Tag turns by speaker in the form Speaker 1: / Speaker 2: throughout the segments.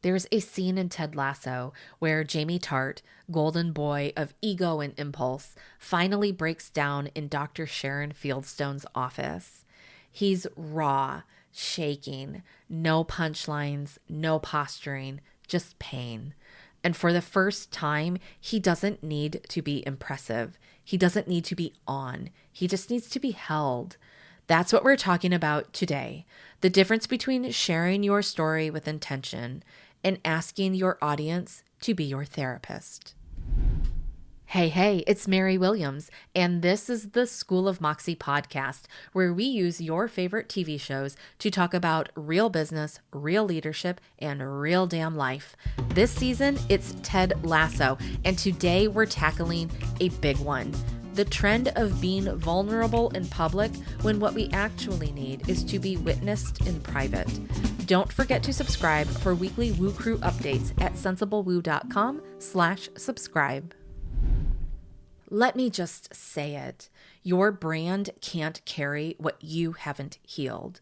Speaker 1: There's a scene in Ted Lasso where Jamie Tartt, golden boy of ego and impulse, finally breaks down in Dr. Sharon Fieldstone's office. He's raw, shaking, no punchlines, no posturing, just pain. And for the first time, he doesn't need to be impressive. He doesn't need to be on. He just needs to be held. That's what we're talking about today. The difference between sharing your story with intention and asking your audience to be your therapist. Hey, it's Mary Williams, and this is the School of Moxie podcast, where we use your favorite TV shows to talk about real business, real leadership, and real damn life. This season, it's Ted Lasso, and today we're tackling a big one. The trend of being vulnerable in public when what we actually need is to be witnessed in private. Don't forget to subscribe for weekly Woo Crew updates at sensiblewoo.com/subscribe. Let me just say it. Your brand can't carry what you haven't healed.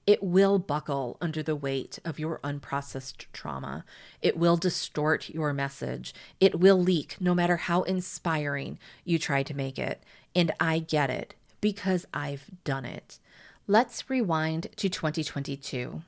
Speaker 1: It will buckle under the weight of your unprocessed trauma. It will distort your message. It will leak no matter how inspiring you try to make it. And I get it because I've done it. Let's rewind to 2022.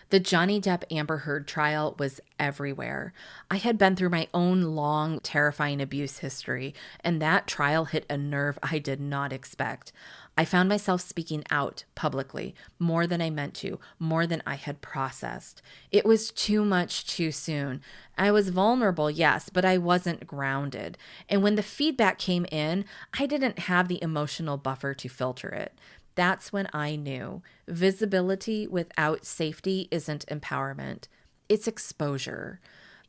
Speaker 1: The Johnny Depp Amber Heard trial was everywhere. I had been through my own long, terrifying abuse history, and that trial hit a nerve I did not expect. I found myself speaking out publicly, more than I meant to, more than I had processed. It was too much too soon. I was vulnerable, yes, but I wasn't grounded. And when the feedback came in, I didn't have the emotional buffer to filter it. That's when I knew visibility without safety isn't empowerment. It's exposure.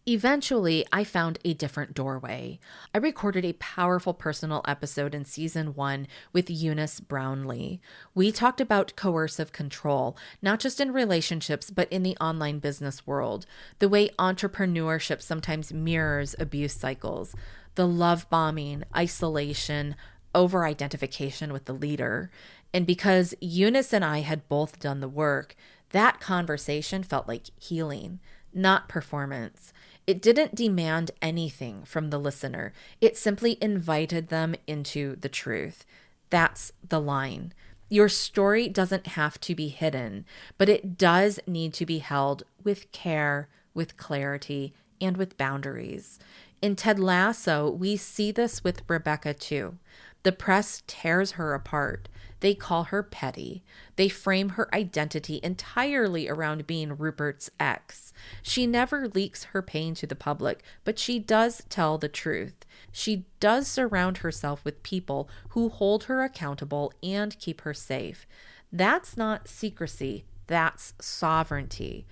Speaker 1: Eventually, I found a different doorway. I recorded a powerful personal episode in season 1 with Eunice Brownlee. We talked about coercive control, not just in relationships, but in the online business world, the way entrepreneurship sometimes mirrors abuse cycles, the love bombing, isolation, over-identification with the leader. And because Eunice and I had both done the work, that conversation felt like healing, not performance. It didn't demand anything from the listener. It simply invited them into the truth. That's the line. Your story doesn't have to be hidden, but it does need to be held with care, with clarity, and with boundaries. In Ted Lasso, we see this with Rebecca too. The press tears her apart. They call her petty. They frame her identity entirely around being Rupert's ex. She never leaks her pain to the public, but she does tell the truth. She does surround herself with people who hold her accountable and keep her safe. That's not secrecy. That's sovereignty.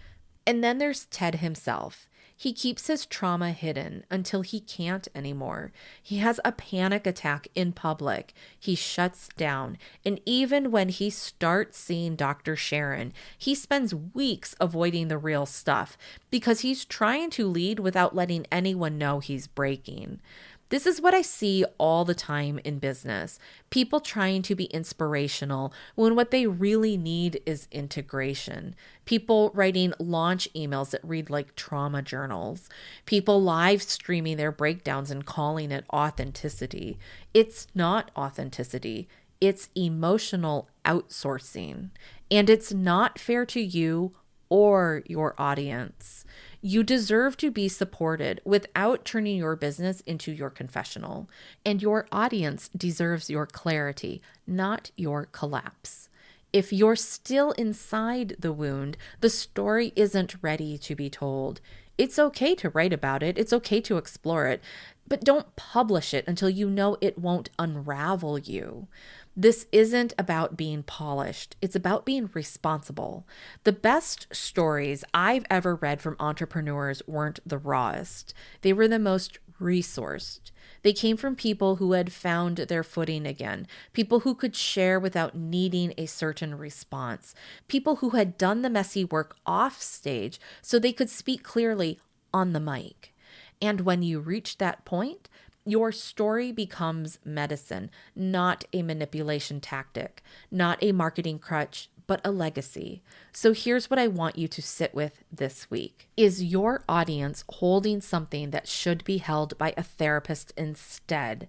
Speaker 1: And then there's Ted himself. He keeps his trauma hidden until he can't anymore. He has a panic attack in public. He shuts down. And even when he starts seeing Dr. Sharon, he spends weeks avoiding the real stuff because he's trying to lead without letting anyone know he's breaking. This is what I see all the time in business. People trying to be inspirational when what they really need is integration. People writing launch emails that read like trauma journals. People live streaming their breakdowns and calling it authenticity. It's not authenticity. It's emotional outsourcing. And it's not fair to you or your audience. You deserve to be supported without turning your business into your confessional. And your audience deserves your clarity, not your collapse. If you're still inside the wound, the story isn't ready to be told. It's okay to write about it. It's okay to explore it, but don't publish it until you know it won't unravel you. This isn't about being polished. It's about being responsible. The best stories I've ever read from entrepreneurs weren't the rawest. They were the most resourced. They came from people who had found their footing again, people who could share without needing a certain response, people who had done the messy work off stage so they could speak clearly on the mic. And when you reach that point, your story becomes medicine, not a manipulation tactic, not a marketing crutch, but a legacy. So here's what I want you to sit with this week. Is your audience holding something that should be held by a therapist instead?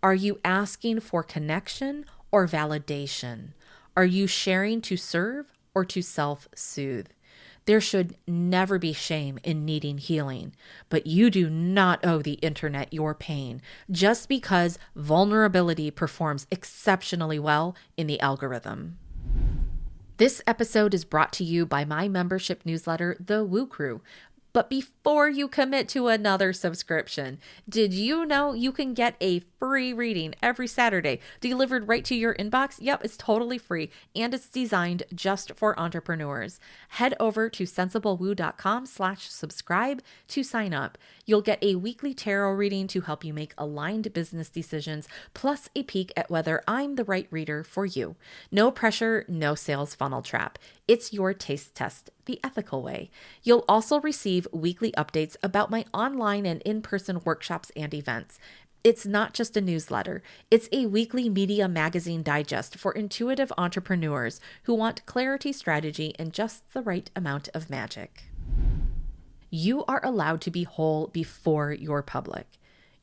Speaker 1: Are you asking for connection or validation? Are you sharing to serve or to self-soothe? There should never be shame in needing healing, but you do not owe the internet your pain just because vulnerability performs exceptionally well in the algorithm. This episode is brought to you by my membership newsletter, The Woo Crew. But before you commit to another subscription, did you know you can get a free reading every Saturday delivered right to your inbox? Yep, it's totally free and it's designed just for entrepreneurs. Head over to sensiblewoo.com/subscribe to sign up. You'll get a weekly tarot reading to help you make aligned business decisions, plus a peek at whether I'm the right reader for you. No pressure, no sales funnel trap. It's your taste test, the ethical way. You'll also receive weekly updates about my online and in-person workshops and events. It's not just a newsletter. It's a weekly media magazine digest for intuitive entrepreneurs who want clarity, strategy, and just the right amount of magic. You are allowed to be whole before you're public.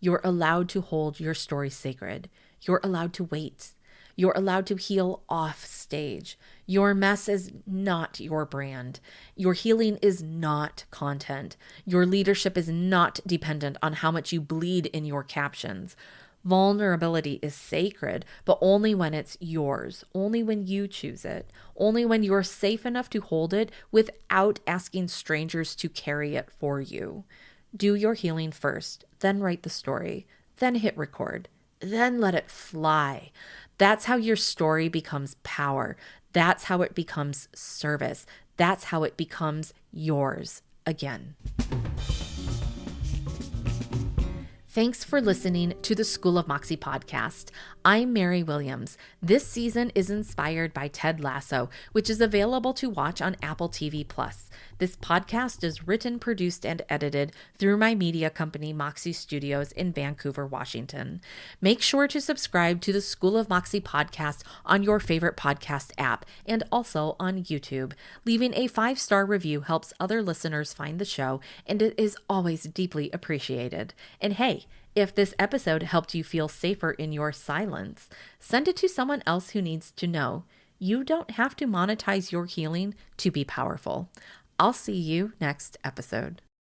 Speaker 1: You're allowed to hold your story sacred. You're allowed to wait. You're allowed to heal off stage. Your mess is not your brand. Your healing is not content. Your leadership is not dependent on how much you bleed in your captions. Vulnerability is sacred, but only when it's yours, only when you choose it, only when you're safe enough to hold it without asking strangers to carry it for you. Do your healing first, then write the story, then hit record, then let it fly. That's how your story becomes power. That's how it becomes service. That's how it becomes yours again. Thanks for listening to the School of Moxie podcast. I'm Mary Williams. This season is inspired by Ted Lasso, which is available to watch on Apple TV+. This podcast is written, produced, and edited through my media company, Moxie Studios in Vancouver, Washington. Make sure to subscribe to the School of Moxie podcast on your favorite podcast app and also on YouTube. Leaving a 5-star review helps other listeners find the show, and it is always deeply appreciated. And hey, if this episode helped you feel safer in your silence, send it to someone else who needs to know. You don't have to monetize your healing to be powerful. I'll see you next episode.